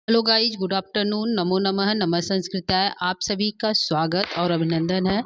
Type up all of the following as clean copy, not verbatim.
Hello guys, good afternoon. नमो नमः, नमः संस्कृताय। आप सभी का स्वागत और अभिनंदन है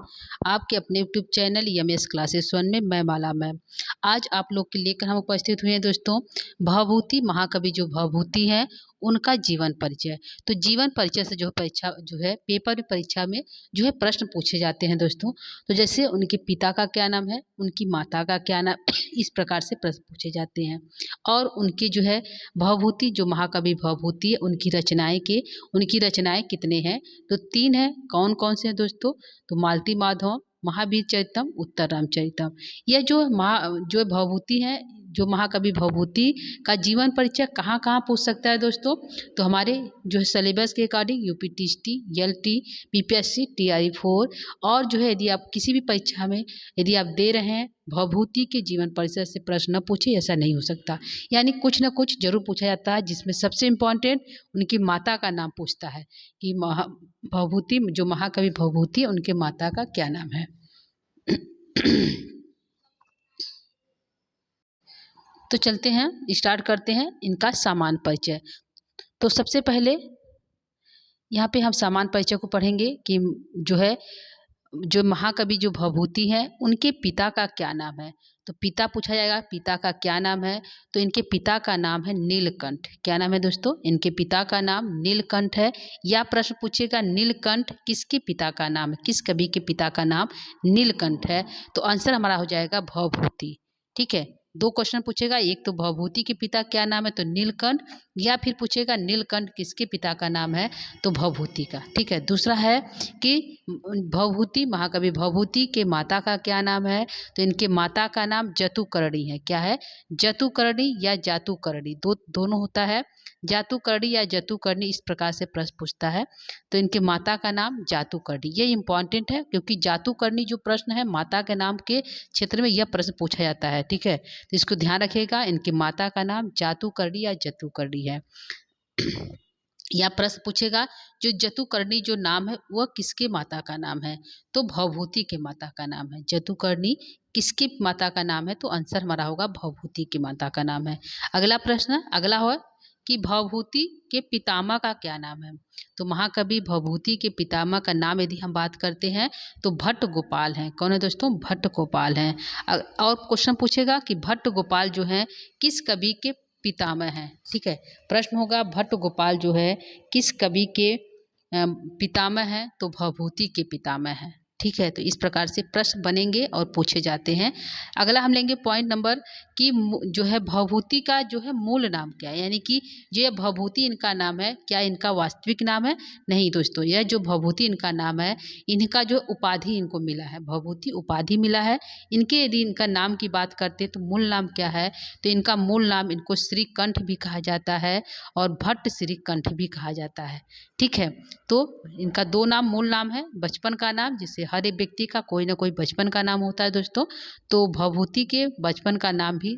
आपके अपने यूट्यूब चैनल यमएस क्लासेस 1 में। मैं माला मैम आज आप लोग के लेकर हम उपस्थित हुए हैं दोस्तों, भवभूति महाकवि जो भवभूति हैं उनका जीवन परिचय। तो जीवन परिचय से जो परीक्षा जो है पेपर में परीक्षा में जो है प्रश्न पूछे जाते हैं दोस्तों। तो जैसे उनके पिता का क्या नाम है, उनकी माता का क्या नाम इस प्रकार से प्रश्न पूछे जाते हैं। और उनकी जो है भवभूति जो महाकवि भवभूति है उनकी रचनाएं कितने हैं? तो 3 हैं। कौन कौन से हैं दोस्तों? तो मालती माधव, महावीर चरितम, उत्तर रामचरितम। यह जो भवभूति है, जो महाकवि भवभूति का जीवन परिचय कहाँ कहाँ पूछ सकता है दोस्तों? तो हमारे जो है सिलेबस के अकॉर्डिंग यूपीटीसीटी, एलटी, पीपीएससी, टीआरई 4 और जो है यदि आप किसी भी परीक्षा में यदि आप दे रहे हैं भवभूति के जीवन परिचय से प्रश्न न पूछे, ऐसा नहीं हो सकता। यानी कुछ ना कुछ जरूर पूछा जाता है, जिसमें सबसे इम्पोर्टेंट उनकी माता का नाम पूछता है कि भवभूति जो महाकवि भवभूति है उनके माता का क्या नाम है। तो चलते हैं, स्टार्ट करते हैं इनका सामान्य परिचय। तो सबसे पहले यहाँ पे हम सामान्य परिचय को पढ़ेंगे कि जो महाकवि जो भवभूति हैं उनके पिता का क्या नाम है। तो पिता पूछा जाएगा, पिता का क्या नाम है? तो इनके पिता का नाम है नीलकंठ। क्या नाम है दोस्तों? इनके पिता का नाम नीलकंठ है। या प्रश्न पूछेगा नीलकंठ किसके पिता का नाम है, किस कवि के पिता का नाम नीलकंठ है? तो आंसर हमारा हो जाएगा भवभूति। ठीक है, 2 क्वेश्चन पूछेगा, एक तो भवभूति के पिता क्या नाम है तो नीलकंठ, या फिर पूछेगा नीलकंठ किसके पिता का नाम है तो भवभूति का। ठीक है, दूसरा है कि भवभूति महाकवि भवभूति के माता का क्या नाम है? तो इनके माता का नाम जतुकर्णी है। क्या है? जतुकर्णी या जातुकर्णी, दोनों होता है। जातुकर्णी या जतुकर्णी इस प्रकार से प्रश्न पूछता है। तो इनके माता का नाम जातुकर्णी, ये इंपॉर्टेंट है क्योंकि जातुकर्णी जो प्रश्न है माता के नाम के क्षेत्र में यह प्रश्न पूछा जाता है। ठीक है, तो इसको ध्यान रखिएगा, इनकी माता का नाम जातुकर्णी या जतुकर्णी है। या प्रश्न पूछेगा जो जतुकर्णी जो नाम है वह किसके माता का नाम है? तो भवभूति के माता का नाम है। जतुकर्णी किसकी माता का नाम है? तो आंसर हमारा होगा भवभूति की माता का नाम है। अगला प्रश्न अगला हो कि भवभूति के पितामह का क्या नाम है? तो महाकवि भवभूति के पितामह का नाम यदि हम बात करते हैं तो भट्ट गोपाल हैं। कौन है दोस्तों? भट्ट गोपाल हैं। और क्वेश्चन पूछेगा कि भट्ट गोपाल जो हैं किस कवि के पितामह हैं। ठीक है, प्रश्न होगा भट्ट गोपाल जो है किस कवि के पितामह हैं? तो भवभूति के पितामह हैं। ठीक है, तो इस प्रकार से प्रश्न बनेंगे और पूछे जाते हैं। अगला हम लेंगे पॉइंट नंबर कि जो है भवभूति का जो है मूल नाम क्या है, यानी कि ये भवभूति इनका नाम है, क्या इनका वास्तविक नाम है? नहीं दोस्तों, यह जो भवभूति इनका नाम है इनका जो उपाधि इनको मिला है, भवभूति उपाधि मिला है। इनके यदि इनका नाम की बात करते हैं तो मूल नाम क्या है? तो इनका मूल नाम, इनको श्रीकंठ भी कहा जाता है और भट्ट श्रीकंठ भी कहा जाता है। ठीक है, तो इनका 2 नाम मूल नाम है, बचपन का नाम, जिससे हर एक व्यक्ति का कोई ना कोई बचपन का नाम होता है दोस्तों। तो भवभूति के बचपन का नाम भी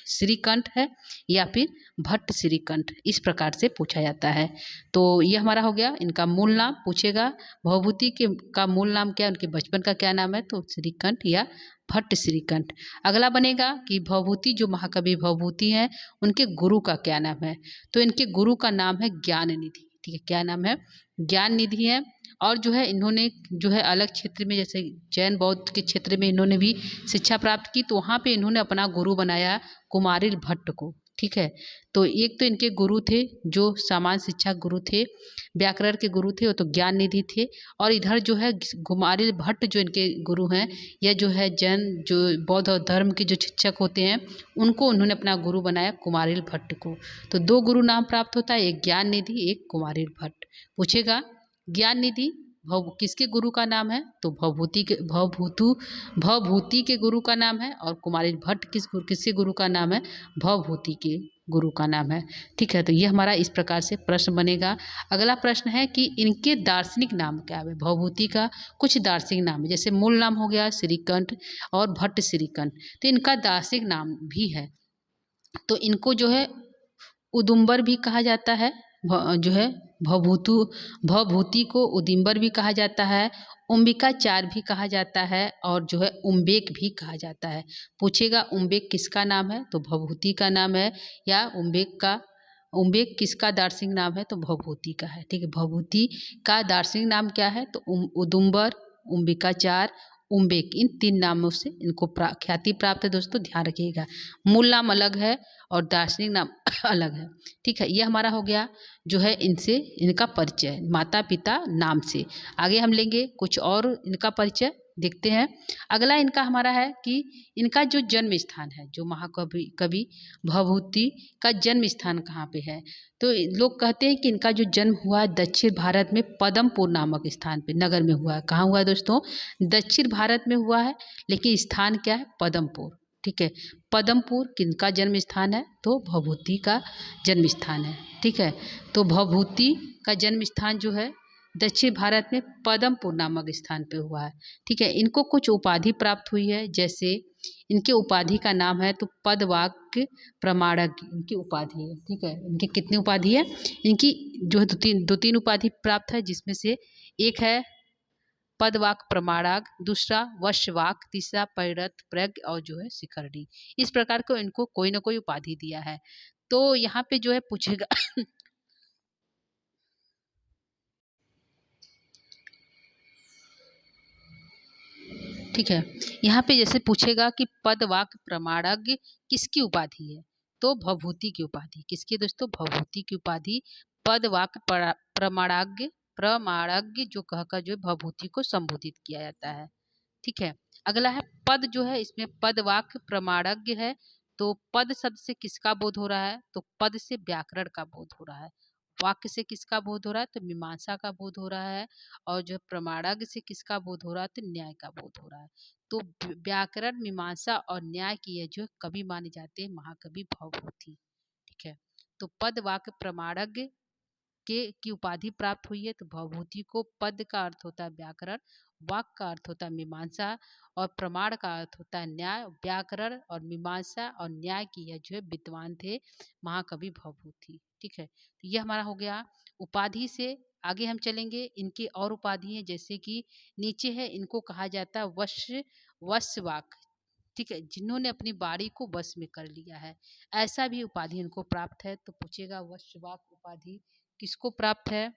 श्रीकंठ है या फिर भट्ट श्रीकंठ, इस प्रकार से पूछा जाता है। तो ये हमारा हो गया इनका मूल नाम। पूछेगा भवभूति के का मूल नाम क्या है, उनके बचपन का क्या नाम है? तो श्रीकंठ या भट्ट श्रीकंठ। अगला बनेगा कि भवभूति जो महाकवि भवभूति हैं उनके गुरु का क्या नाम है? तो इनके गुरु का नाम है ज्ञान निधि। ठीक है, क्या नाम है? ज्ञान निधि है। और जो है इन्होंने जो है अलग क्षेत्र में, जैसे जैन बौद्ध के क्षेत्र में इन्होंने भी शिक्षा प्राप्त की, तो वहाँ पे इन्होंने अपना गुरु बनाया कुमारिल भट्ट को। ठीक है, तो एक तो इनके गुरु थे जो सामान्य शिक्षा गुरु थे, व्याकरण के गुरु थे, वो तो ज्ञान निधि थे। और इधर जो है कुमारिल भट्ट जो इनके गुरु हैं, यह जो है जैन जो बौद्ध और धर्म के जो शिक्षक होते हैं उनको उन्होंने अपना गुरु बनाया कुमारिल भट्ट को। तो 2 गुरु नाम प्राप्त होता है, एक ज्ञान निधि, एक कुमारिल भट्ट। पूछेगा ज्ञान निधि किसके गुरु का नाम है? तो भवभूति के गुरु का नाम है। और कुमारिल भट्ट किसके गुरु का नाम है? भवभूति के गुरु का नाम है। ठीक है, तो ये हमारा इस प्रकार से प्रश्न बनेगा। अगला प्रश्न है कि इनके दार्शनिक नाम क्या है? भवभूति का कुछ दार्शनिक नाम है, जैसे मूल नाम हो गया श्रीकंठ और भट्ट श्रीकंठ, तो इनका दार्शनिक नाम भी है। तो इनको जो है उदुम्बर भी कहा जाता है, जो है भवभूति को उदिम्बर भी कहा जाता है, उम्बिकाचार भी कहा जाता है और जो है उम्बेक भी कहा जाता है। पूछेगा उम्बेक किसका नाम है? तो भवभूति का नाम है। या उम्बेक का उम्बेक किसका दार्शनिक नाम है? तो भवभूति का है। ठीक है, भवभूति का दार्शनिक नाम क्या है? तो उदुम्बर, उम्बिकाचार, उम्बेक, इन 3 नामों से इनको ख्याति प्राप्त है दोस्तों, ध्यान रखिएगा। मूल नाम अलग है और दार्शनिक नाम अलग है। ठीक है, ये हमारा हो गया जो है इनसे इनका परिचय माता पिता नाम से। आगे हम लेंगे कुछ और इनका परिचय देखते हैं। अगला इनका हमारा है कि इनका जो जन्म स्थान है, जो महाकवि कवि भवभूति का जन्म स्थान कहाँ पे है? तो लोग कहते हैं कि इनका जो जन्म हुआ है दक्षिण भारत में पदमपुर नामक स्थान पे, नगर में हुआ है। कहाँ हुआ है दोस्तों? दक्षिण भारत में हुआ है, लेकिन स्थान क्या है? पदमपुर। ठीक है, पदमपुर किनका जन्म स्थान है? तो भवभूति का जन्म स्थान है। ठीक है, तो भवभूति का जन्म स्थान जो है दक्षिण भारत में पदमपुर नामक स्थान पे हुआ है। ठीक है, इनको कुछ उपाधि प्राप्त हुई है, जैसे इनके उपाधि का नाम है तो पदवाक्य प्रमाणज्ञ इनकी उपाधि है। ठीक है, इनकी कितनी उपाधि है? इनकी जो है दो तीन उपाधि प्राप्त है, जिसमें से एक है पदवाक प्रमाणाग, दूसरा वशवाक, तीसरा परिरथ प्रज्ञ और जो है शिखरडी। इस प्रकार को इनको कोई ना कोई उपाधि दिया है। तो यहाँ पे जो है पूछेगा ठीक है, यहाँ पे जैसे पूछेगा कि पदवाक प्रमाणज्ञ किसकी उपाधि है? तो भवभूति की उपाधि। किसकी है दोस्तों? भवभूति की उपाधि। पदवाक प्रमाणज्ञ, प्रमाणज्ञ जो कहकर जो है भवभूति को संबोधित किया जाता है। ठीक है, अगला है पद जो है, इसमें पद वाक्य प्रमाणज्ञ है। तो पद शब्द से किसका बोध हो रहा है? तो पद से व्याकरण का बोध हो रहा है। वाक्य से किसका बोध हो रहा है? तो मीमांसा का बोध हो रहा है। और जो प्रमाणज्ञ से किसका बोध हो रहा है? तो न्याय का बोध हो रहा है। तो व्याकरण, मीमांसा और न्याय की ये जो कवि माने जाते हैं महाकवि भवभूति। ठीक है, तो पद वाक्य प्रमाणज्ञ के की उपाधि प्राप्त हुई है। तो भवभूति को पद का अर्थ होता है व्याकरण, वाक का अर्थ होता है मीमांसा और प्रमाण का अर्थ होता है न्याय। व्याकरण और मीमांसा और न्याय की यह जो है विद्वान थे महाकवि भवभूति। ठीक है, तो यह हमारा हो गया उपाधि से। आगे हम चलेंगे, इनकी और उपाधि है, जैसे कि नीचे है इनको कहा जाता है वशवाक। ठीक है, जिन्होंने अपनी बाड़ी को वश में कर लिया है, ऐसा भी उपाधि इनको प्राप्त है। तो पूछेगा वशवाक उपाधि किसको प्राप्त है?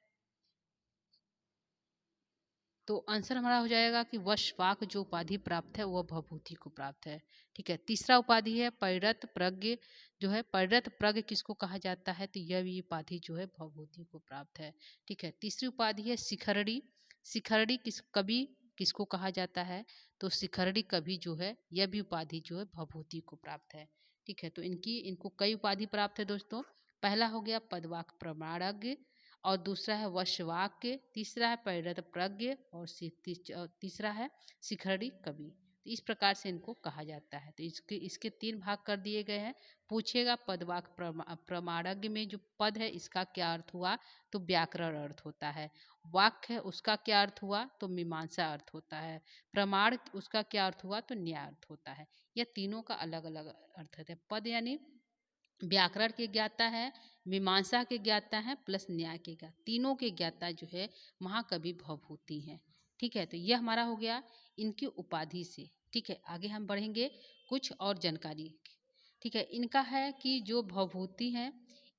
तो आंसर हमारा हो जाएगा कि वशवाक जो उपाधि प्राप्त है वह भवभूति को प्राप्त है। ठीक है, तीसरा उपाधि है परिरथ प्रज्ञ। जो है परिरथ प्रज्ञ किसको कहा जाता है? तो यह भी उपाधि जो है भवभूति को प्राप्त है। ठीक है, तीसरी उपाधि है शिखरडी। शिखरडी कवि किसको कहा जाता है? तो शिखरडी कवि जो है यह भी उपाधि जो है भवभूति को प्राप्त है। ठीक है, तो इनको कई उपाधि प्राप्त है दोस्तों। पहला हो गया पदवाक प्रमाणज्ञ, और दूसरा है वशवाक्य, तीसरा है परिरथ प्रज्ञ और तीसरा है शिखरडी कवि। तो इस प्रकार से इनको कहा जाता है। तो इसके इसके 3 भाग कर दिए गए हैं। पूछेगा पदवाक प्रमाणज्ञ में जो पद है इसका क्या अर्थ हुआ? तो व्याकरण अर्थ होता है। वाक्य है उसका क्या अर्थ हुआ? तो मीमांसा अर्थ होता है। प्रमाण उसका क्या अर्थ हुआ? तो न्याय अर्थ होता है। यह तीनों का अलग अलग अर्थ है। पद यानी व्याकरण के ज्ञाता है, मीमांसा के ज्ञाता है, प्लस न्याय के ज्ञाता, तीनों के ज्ञाता जो है महाकवि भवभूति हैं। ठीक है, तो यह हमारा हो गया इनकी उपाधि से। ठीक है, आगे हम बढ़ेंगे कुछ और जानकारी। ठीक है, इनका है कि जो भवभूति हैं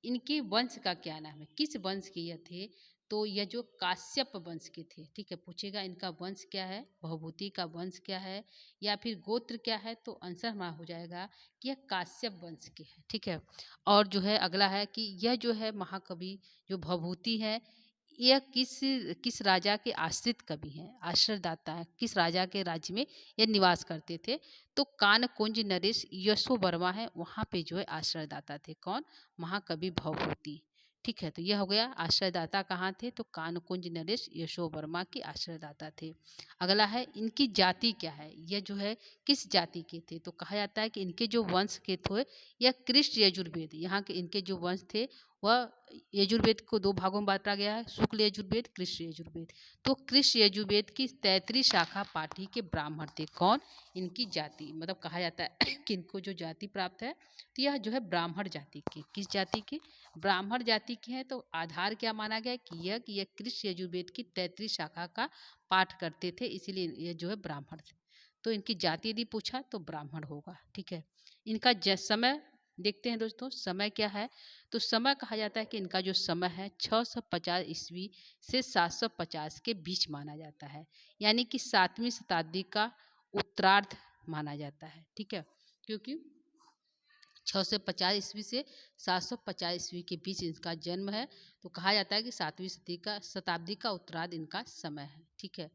इनके वंश का क्या नाम है? किस वंश के यह थे? तो यह जो काश्यप वंश के थे। ठीक है, पूछेगा इनका वंश क्या है, भवभूति का वंश क्या है या फिर गोत्र क्या है? तो आंसर हमारा हो जाएगा कि यह काश्यप वंश के हैं। ठीक है, और जो है अगला है कि यह जो है महाकवि जो भवभूति है यह किस किस राजा के आश्रित कवि हैं, आश्रयदाता है, किस राजा के राज्य में यह निवास करते थे? तो कानकुंज नरेश यशो वर्मा है, वहाँ पे जो है आश्रयदाता थे। कौन? महाकवि भवभूति। ठीक है, तो यह हो गया आश्रयदाता कहाँ थे? तो कानकुंज नरेश यशो वर्मा के आश्रयदाता थे। अगला है इनकी जाति क्या है, यह जो है किस जाति के थे? तो कहा जाता है कि इनके जो वंश के थे यह कृष्ण यजुर्वेद, यहाँ के इनके जो वंश थे वह यजुर्वेद को 2 भागों में बांटा गया है, शुक्ल यजुर्वेद, कृष्ण यजुर्वेद। तो कृष्ण यजुर्वेद की 33 शाखा पाठी के ब्राह्मण थे। कौन? इनकी जाति, मतलब कहा जाता है कि इनको जो जाति प्राप्त है तो यह जो है ब्राह्मण जाति के। किस जाति के? ब्राह्मण जाति के हैं। तो आधार क्या माना गया कि यह कृष्ण यजुर्वेद की 33 शाखा का पाठ करते थे, इसीलिए ये जो है ब्राह्मण थे। तो इनकी जाति यदि पूछा तो ब्राह्मण होगा। ठीक है, इनका समय देखते हैं दोस्तों समय क्या है। तो समय कहा जाता है कि इनका जो समय है 650 ईस्वी से 750 के बीच माना जाता है, यानी कि 7वीं शताब्दी का उत्तरार्ध माना जाता है। ठीक है, क्योंकि 650 ईस्वी से 750 ईस्वी के बीच इनका जन्म है, तो कहा जाता है कि 7वीं शताब्दी का उत्तरार्ध इनका समय है। ठीक है,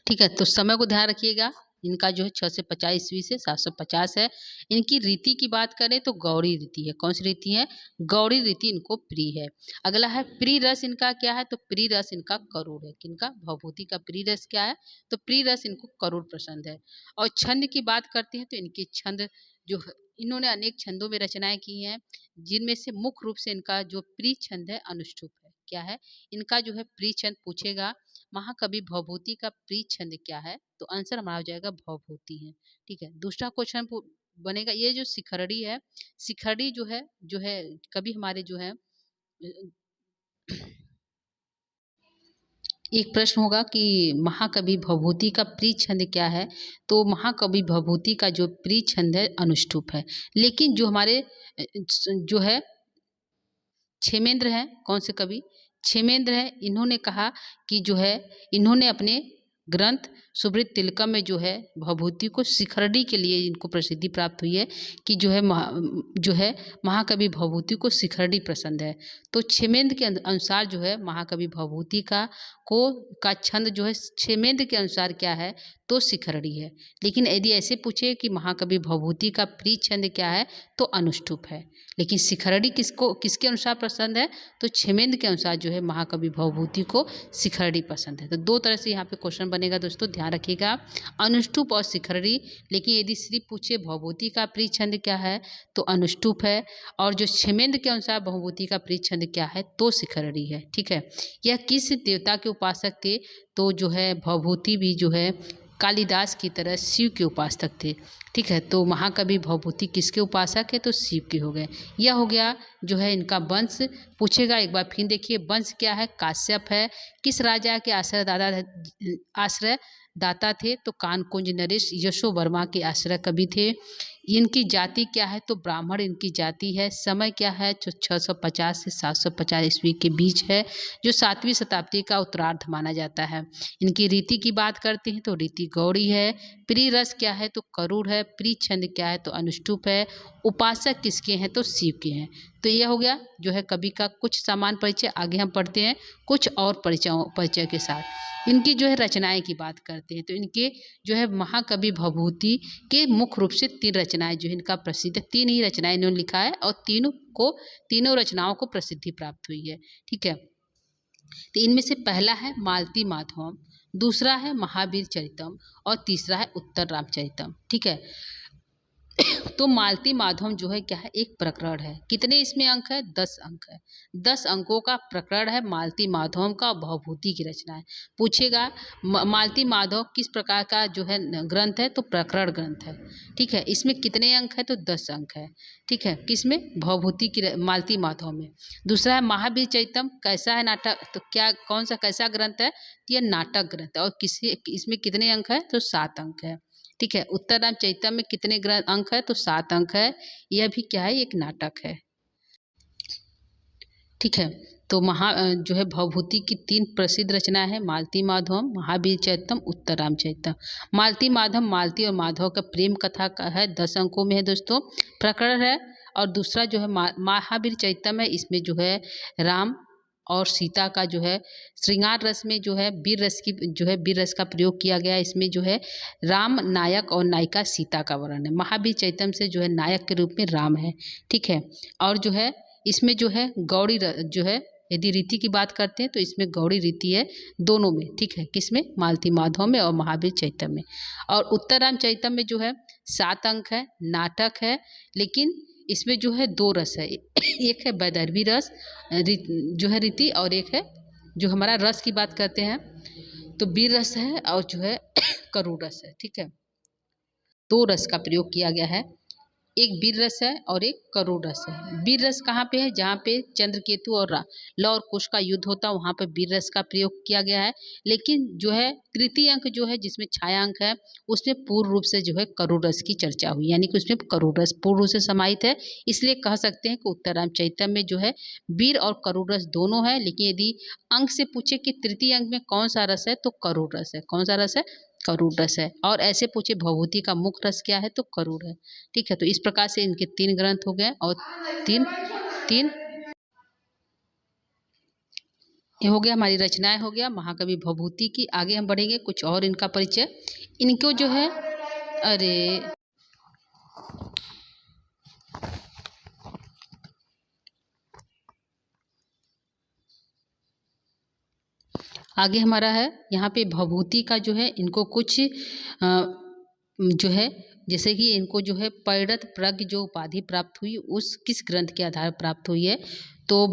ठीक है, तो समय को ध्यान रखिएगा। इनका जो है 650 ईस्वी से 750 है। इनकी रीति की बात करें तो गौड़ी रीति है। कौन सी रीति है? गौड़ी रीति इनको प्रिय है। अगला है प्रिय रस इनका क्या है? तो प्रिय रस इनका करुड़ है। किनका? भवभूति का प्रिय रस क्या है? तो प्रिय रस इनको करुड़ पसंद है। और छंद की बात करते हैं तो इनके छंद जो है, इन्होंने अनेक छंदों में रचनाएं की हैं, जिनमें से मुख्य रूप से इनका जो प्रिय छंद है अनुष्टुप है। क्या है इनका जो है प्रिय छंद? पूछेगा महाकवि भवभूति का प्रिय छंद क्या है? तो आंसर हमारा हो जाएगा भवभूति है। ठीक है, दूसरा क्वेश्चन बनेगा, ये जो शिखरड़ी है, शिखरड़ी जो है कवि हमारे जो है, एक प्रश्न होगा कि महाकवि भवभूति का प्रिय छंद क्या है? तो महाकवि भवभूति का जो प्रिय छंद है अनुष्टुप है। लेकिन जो हमारे जो है क्षेमेंद्र हैं, कौन से कवि? क्षेमेंद्र है। इन्होंने कहा कि जो है इन्होंने अपने ग्रंथ सुब्रत तिलकम में जो है भवभूति को शिखरड़ी के लिए इनको प्रसिद्धि प्राप्त हुई है कि जो है महाकवि भवभूति को शिखरड़ी पसंद है। तो क्षेमेंद्र के अनुसार जो है महाकवि भवभूति का छंद जो है क्षेमेंद्र के अनुसार क्या है? तो शिखरड़ी है। लेकिन यदि ऐसे पूछे कि महाकवि भवभूति का प्रिय छंद क्या है? तो अनुष्टुप है। लेकिन शिखरड़ी किसके अनुसार पसंद है? तो क्षेमेंद्र के अनुसार जो है महाकवि भवभूति को शिखरड़ी पसंद है। तो दो तरह से यहाँ पे क्वेश्चन बनेगा दोस्तों, ध्यान रखिएगा, अनुष्टुप और शिखरड़ी। लेकिन यदि सिर्फ पूछे भवभूति का प्रिय छंद क्या है? तो अनुष्टुप है। और जो क्षेमेंद्र के अनुसार भवभूति का प्रिय छंद क्या है? तो शिखरड़ी है। ठीक है, यह किस देवता के उपासक थे? तो जो है भवभूति भी जो है कालिदास की तरह शिव के उपासक थे। ठीक है, तो महाकवि भवभूति किसके उपासक है? तो शिव के हो गए। यह हो गया जो है इनका वंश। पूछेगा एक बार फिर, देखिए वंश क्या है? काश्यप है। किस राजा के आश्रय दाता थे? तो कानकुंज नरेश यशो वर्मा के आश्रय कवि थे। इनकी जाति क्या है? तो ब्राह्मण इनकी जाति है। समय क्या है? जो 650 से 750 ईस्वी के बीच है, जो 7वीं शताब्दी का उत्तरार्ध माना जाता है। इनकी रीति की बात करते हैं तो रीति गौड़ी है। प्रिय रस क्या है? तो करुड़ है। प्रिय छंद क्या है? तो अनुष्टुप है। उपासक किसके हैं? तो शिव के हैं। तो यह हो गया जो है कवि का कुछ सामान्य परिचय। आगे हम पढ़ते हैं कुछ और परिचय के साथ। इनकी जो है रचनाएं की बात करते हैं तो इनके जो है महाकवि भवभूति के मुख्य रूप से 3 रचनाएं जो है इनका प्रसिद्ध है। 3 ही रचनाएं इन्होंने लिखा है और तीनों रचनाओं को प्रसिद्धि प्राप्त हुई है। ठीक है, तो इनमें से पहला है मालती माधवम, दूसरा है महावीर चरितम और तीसरा है उत्तर रामचरितम। ठीक है, तो मालती माधवम जो है क्या है? एक प्रकरण है। कितने इसमें अंक है? 10 अंक है। 10 अंकों का प्रकरण है मालती माधवम का, भवभूति की रचना है। पूछेगा मालती माधव किस प्रकार का जो है ग्रंथ है? तो प्रकरण ग्रंथ है। ठीक है, इसमें कितने अंक है? तो 10 अंक है। ठीक है, किसमें? भवभूति की मालती माधव में। दूसरा है महावीर चरितम, कैसा है नाटक? तो कौन सा कैसा ग्रंथ है? तो यह नाटक ग्रंथ है। और इसमें कितने अंक है? तो 7 अंक है। ठीक है, उत्तर रामचरितम में कितने अंक है? तो 7 अंक है। यह भी क्या है? एक नाटक है। ठीक है, तो जो है भवभूति की 3 प्रसिद्ध रचनाएं है, मालती माधवम, महावीर चरितम, उत्तर रामचरितम। मालती माधवम मालती और माधव का प्रेम कथा का है, 10 अंकों में है दोस्तों, प्रकरण है। और दूसरा जो है महावीर चरितम है, इसमें जो है राम और सीता का जो है श्रृंगार रस में जो है वीर रस का प्रयोग किया गया है। इसमें जो है राम नायक और नायिका सीता का वर्णन है। महावीर चरितम से जो है नायक के रूप में राम है। ठीक है, और जो है इसमें जो है गौड़ी जो है, यदि रीति की बात करते हैं तो इसमें गौड़ी रीति है दोनों में। ठीक है, किसमें? मालती माधव में और महावीर चरितम में। और उत्तर रामचरितम में जो है 7 अंक है, नाटक है। लेकिन इसमें जो है 2 रस है, एक है वैदर्भी रस जो है रीति, और एक है जो हमारा रस की बात करते हैं तो वीर रस है और जो है करुण रस है। ठीक है, 2 रस का प्रयोग किया गया है एक वीर रस है और एक करुण रस है। वीर रस कहाँ पे है? जहाँ पे चंद्रकेतु और लव और कुश का युद्ध होता है, वहाँ पे वीर रस का प्रयोग किया गया है। लेकिन जो है तृतीय अंक जो है, जिसमें छाया अंक है, उसमें पूर्ण रूप से जो है करुण रस की चर्चा हुई, यानी कि उसमें करुण रस पूर्ण रूप से समाहित है। इसलिए कह सकते हैं कि उत्तरराम चैतन्य में जो है वीर और करुण रस दोनों है। लेकिन यदि अंक से पूछे कि तृतीय अंक में कौन सा रस है, तो करुण रस है। कौन सा रस है? करुण रस है। और ऐसे पूछे भभूति का मुख्य रस क्या है, तो करुण है। ठीक है, तो इस प्रकार से इनके 3 ग्रंथ हो गए और तीन तीन ये हो गया, हमारी रचनाएं हो गया महाकवि भभूति की। आगे हम बढ़ेंगे, कुछ और इनका परिचय। इनको जो है, अरे आगे हमारा है यहाँ पे भभूति का जो है, इनको कुछ जो है, जैसे कि इनको जो है परिणत प्रज्ञ जो उपाधि प्राप्त हुई, उस किस ग्रंथ के आधार प्राप्त हुई है, तो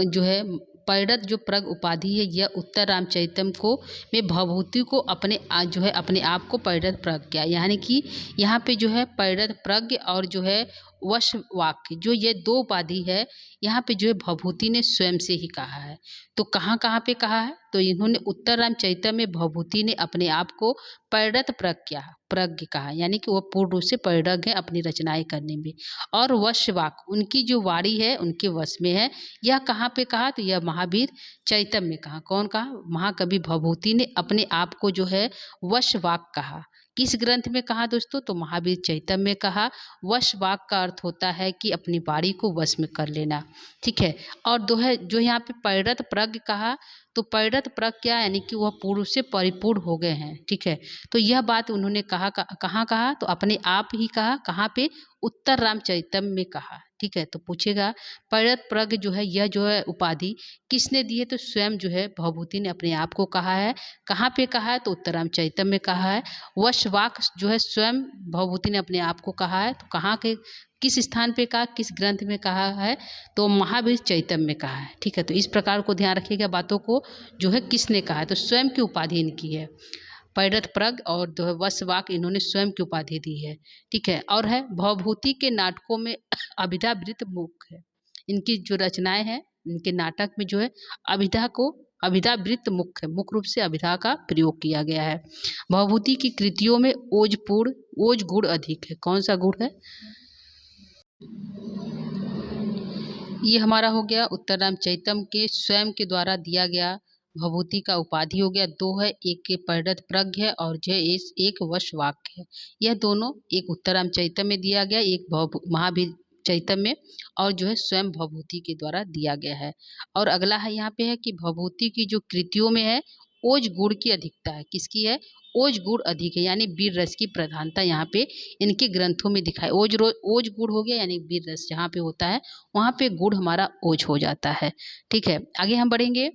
जो है परिणत जो प्रज्ञ उपाधि है, यह उत्तर रामचरितम को में भभूति को अपने जो है अपने आप को परिणत प्रज्ञ किया। यानी कि यहाँ पे जो है परिणत प्रज्ञ और जो है वश वाक्य, जो ये 2 उपाधि है, यहाँ पे जो है भभूति ने स्वयं से ही कहा है। तो कहाँ कहाँ पे कहा है? तो इन्होंने उत्तर रामचरितम में भभूति ने अपने आप को परिणत प्रज्ञ कहा, यानी कि वो पूर्ण रूप से परिणत है अपनी रचनाएं करने में। और वश वाक, उनकी जो वाणी है उनके वश में है। यह कहाँ पे कहा? तो यह महावीर चैतन्य में कहा। कौन कहा? महाकवि भभूति ने अपने आप को जो है वश वाक कहा। किस ग्रंथ में कहा दोस्तों? तो महावीर चैतन्य में कहा। वश वाक का अर्थ होता है कि अपनी वाणी को वश में कर लेना। ठीक है। और जो यहाँ पे परिणत प्रज्ञ कहा, तो परिणत प्रज्ञ क्या? यानी कि वह पूर्ण से परिपूर्ण हो गए हैं। ठीक है। तो यह बात उन्होंने कहा, कहाँ कहा? तो अपने आप ही कहा। कहाँ पे? उत्तर रामचरितम में कहा। ठीक है। तो पूछेगा परिणत प्रज्ञ जो है, यह जो है उपाधि किसने दी है? तो स्वयं जो है भभूति ने अपने आप को कहा है। कहाँ पे कहा है? तो उत्तर रामचरितम में कहा है। वशवाक जो है स्वयं भभूति ने अपने आप को कहा है। तो कहाँ के किस स्थान पे कहा, किस ग्रंथ में कहा है? तो महावीर चैतन्य में कहा है। ठीक है। तो इस प्रकार को ध्यान रखिएगा बातों को, जो है किसने कहा है, तो स्वयं की उपाधि इनकी है। परिणत प्रज्ञ और जो है वशवाक, इन्होंने स्वयं की उपाधि दी है। ठीक है। और है भवभूति के नाटकों में अभिधा वृत्त मुख्य है। इनकी जो रचनाएं हैं, इनके नाटक में जो है अभिधा वृत्त मुख्य है। मुख्य रूप से अभिधा का प्रयोग किया गया है। भवभूति की कृतियों में ओज गुण अधिक है। कौन सा गुण है? ये हमारा हो गया उत्तर रामचरितम के स्वयं के द्वारा दिया गया भभूति का उपाधि हो गया। 2 है, एक के परिणत प्रज्ञ है और जो है एक वश वाक्य है। यह दोनों एक उत्तर रामचरितम में दिया गया, एक महावीर चैतन्य में, और जो है स्वयं भभूति के द्वारा दिया गया है। और अगला है यहाँ पे है कि भभूति की जो कृतियों में है ओज गुण की अधिकता है। किसकी है? ओज गुण अधिक है, यानी वीर रस की प्रधानता यहाँ पे इनके ग्रंथों में दिखाई। ओज गुण हो गया, यानी वीर रस जहाँ पे होता है वहाँ पे गुण हमारा ओज हो जाता है। ठीक है। आगे हम बढ़ेंगे,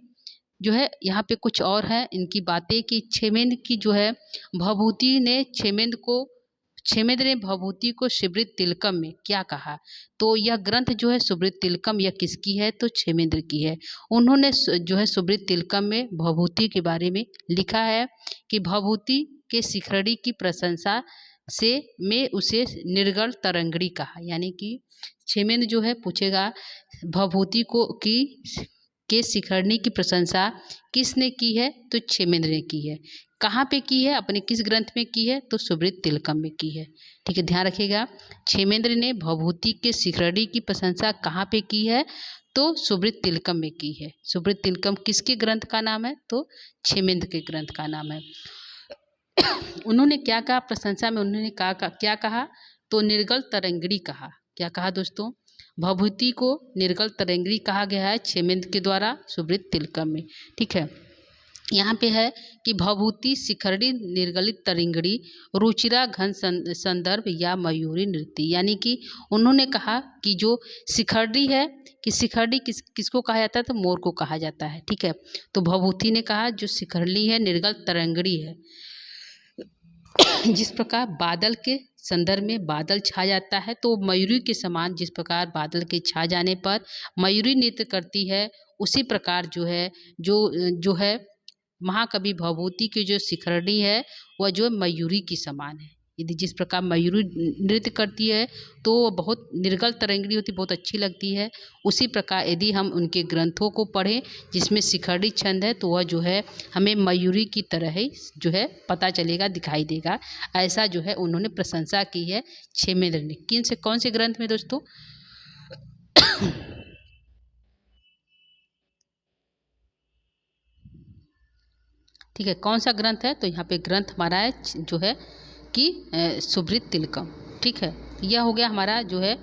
जो है यहाँ पे कुछ और है इनकी बातें कि क्षेमेंद्र की जो है भभूति ने क्षेमेंद्र ने भभूति को सुब्रत तिलकम में क्या कहा? तो यह ग्रंथ जो है सुब्रत तिलकम, यह किसकी है? तो क्षेमेंद्र की है। उन्होंने जो है सुब्रत तिलकम में भभूति के बारे में लिखा है कि भभूति के शिखरणी की प्रशंसा से में उसे निर्गल तरंगड़ी कहा। यानी कि क्षेमेंद्र जो है पूछेगा भभूति के शिखरणी की प्रशंसा किसने की है? तो क्षेमेंद्र ने की है। कहाँ पे की है? अपने किस ग्रंथ में की है? तो सुब्रत तिलकम में की है। ठीक है, ध्यान रखिएगा। क्षेमेंद्र ने भभूति के शिखरणी की प्रशंसा कहाँ पे की है? तो सुब्रत तिलकम में की है। सुब्रत तिलकम किसके ग्रंथ का नाम है? तो क्षेमेंद्र के ग्रंथ का नाम है। उन्होंने क्या कहा प्रशंसा में? उन्होंने क्या कहा? तो निर्गल तरंगड़ी कहा। क्या कहा दोस्तों? भभूति को निर्गल तरंगड़ी कहा गया है क्षेमेंद्र के द्वारा सुब्रत तिलकम में। ठीक है। यहाँ पे है कि भभूति शिखरणी निर्गलित तरंगड़ी रुचिरा घन संदर्भ या मयूरी नृत्य। यानी कि उन्होंने कहा कि जो शिखरणी है, कि शिखरणी किसको कहा जाता है? तो मोर को कहा जाता है। ठीक है। तो भभूति ने कहा जो शिखरणी है निर्गल तरंगड़ी है। जिस प्रकार बादल के संदर्भ में बादल छा जाता है, तो मयूरी के समान जिस प्रकार बादल के छा जाने पर मयूरी नृत्य करती है, उसी प्रकार जो है महाकवि भभूति की जो शिखरणी है वह जो मयूरी की समान है। यदि जिस प्रकार मयूरी नृत्य करती है तो वो बहुत निर्गल तरंगिणी होती, बहुत अच्छी लगती है। उसी प्रकार यदि हम उनके ग्रंथों को पढ़ें जिसमें शिखरणी छंद है तो वह जो है हमें मयूरी की तरह ही जो है पता चलेगा, दिखाई देगा। ऐसा जो है उन्होंने प्रशंसा की है क्षेमेंद्र ने। किन से, कौन से ग्रंथ में दोस्तों? ठीक है, कौन सा ग्रंथ है? तो यहाँ पे ग्रंथ हमारा है जो है कि सुब्रत तिलकम। ठीक है, यह हो गया हमारा जो है।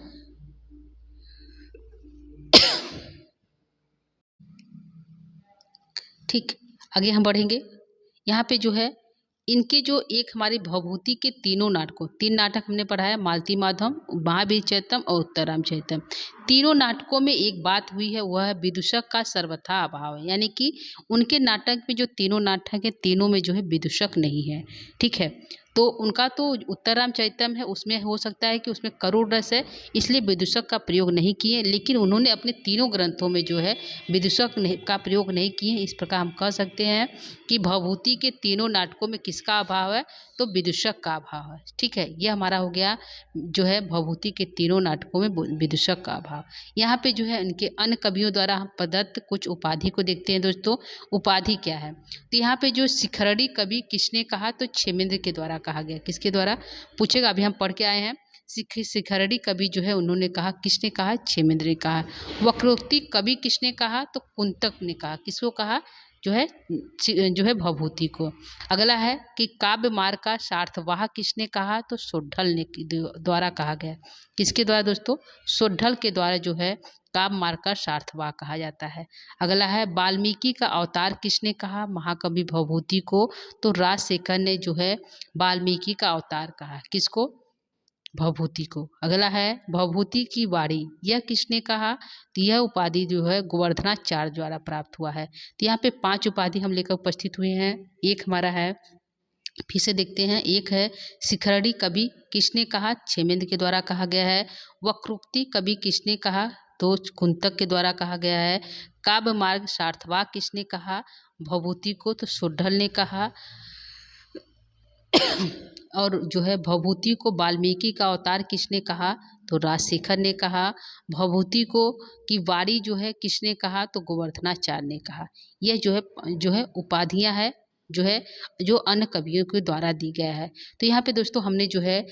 ठीक, आगे हम बढ़ेंगे। यहाँ पे जो है इनके जो एक हमारी भवभूति के तीनों नाटकों, 3 नाटक हमने पढ़ा है, मालती माधव, महावीर चरितम और उत्तरराम चरितम। तीनों नाटकों में एक बात हुई है, वह है विदूषक का सर्वथा अभाव है। यानी कि उनके नाटक में जो तीनों नाटक है, तीनों में जो है विदूषक नहीं है। ठीक है, तो उनका तो उत्तरराम चरितम है, उसमें हो सकता है कि उसमें करुण रस है, इसलिए विदूषक का प्रयोग नहीं किए। लेकिन उन्होंने अपने तीनों ग्रंथों में जो है विदूषक का प्रयोग नहीं किए। इस प्रकार हम कह सकते हैं कि भवभूति के तीनों नाटकों में किसका अभाव है? तो विदूषक का अभाव है। ठीक है, यह हमारा हो गया जो है भवभूति के तीनों नाटकों में विदूषक का अभाव। यहाँ पे जो है इनके अन्य कवियों द्वारा हम प्रदत्त कुछ उपाधि को देखते हैं दोस्तों। उपाधि क्या है? तो यहाँ पे जो शिखरणी कवि किसने कहा? तो क्षेमेंद्र के द्वारा कहा गया। किसके द्वारा पूछेगा? अभी हम पढ़ के आए हैं। शिखरणी कवि जो है उन्होंने कहा, किसने कहा? क्षेमेंद्र ने कहा। वक्रोक्ति कवि किसने कहा? तो कुंतक ने कहा। किसको कहा? जो है भवभूति को। अगला है कि काव्य मार्ग का सार्थवाह किसने कहा? तो सोढल ने द्वारा कहा गया। किसके द्वारा दोस्तों? सोढल के द्वारा जो है काव्य मार्ग का सार्थवाह कहा जाता है। अगला है वाल्मीकि का अवतार किसने कहा? महाकवि भवभूति को। तो राजशेखर ने जो है वाल्मीकि का अवतार कहा। किसको? भवभूति को। अगला है भवभूति की वाणी, यह किसने कहा? तो यह उपाधि जो है गोवर्धनाचार्य द्वारा प्राप्त हुआ है। तो यहाँ पे 5 उपाधि हम लेकर उपस्थित हुए हैं। एक हमारा है, फिर से देखते हैं। एक है शिखरणी कवि किसने कहा? क्षेमेंद्र के द्वारा कहा गया है। वक्रोक्ति कवि किसने कहा? तो कुंतक के द्वारा कहा गया है। काव्य मार्ग सार्थवाह किसने कहा? भवभूति को। तो सोढल ने कहा। और जो है भवभूति को वाल्मीकि का अवतार किसने कहा? तो राजशेखर ने कहा। भवभूति को की वाणी जो है किसने कहा? तो गोवर्धनाचार्य ने कहा। यह जो है उपाधियां है जो अन्य कवियों के द्वारा दी गया है। तो यहाँ पे दोस्तों हमने जो है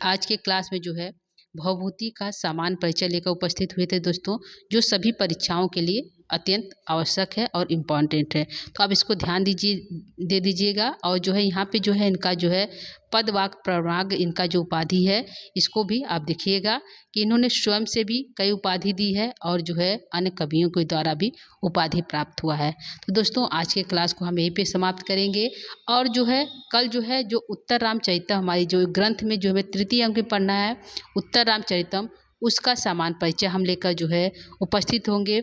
आज के क्लास में जो है भवभूति का सामान्य परिचय लेकर उपस्थित हुए थे दोस्तों, जो सभी परीक्षाओं के लिए अत्यंत आवश्यक है और इम्पॉर्टेंट है। तो आप इसको ध्यान दे दीजिएगा। और जो है यहाँ पे जो है इनका जो है पद वाक्य प्रमाग, इनका जो उपाधि है इसको भी आप देखिएगा कि इन्होंने स्वयं से भी कई उपाधि दी है और जो है अन्य कवियों के द्वारा भी उपाधि प्राप्त हुआ है। तो दोस्तों आज के क्लास को हम यहीं पे समाप्त करेंगे। और जो है कल जो है जो उत्तर रामचरितम हमारी जो ग्रंथ में जो हमें तृतीय अंक में पढ़ना है उत्तर रामचरितम, उसका सामान्य परिचय हम लेकर जो है उपस्थित होंगे।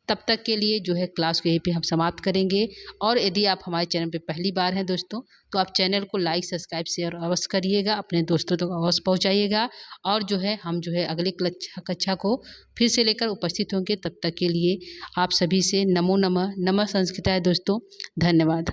तब तक के लिए जो है क्लास को यहीं पे हम समाप्त करेंगे। और यदि आप हमारे चैनल पे पहली बार हैं दोस्तों, तो आप चैनल को लाइक सब्सक्राइब शेयर अवश्य करिएगा, अपने दोस्तों तक अवश्य पहुंचाइएगा। और जो है हम जो है अगली कक्षा को फिर से लेकर उपस्थित होंगे। तब तक के लिए आप सभी से नमो नमः, नमः संस्कृताय दोस्तों। धन्यवाद।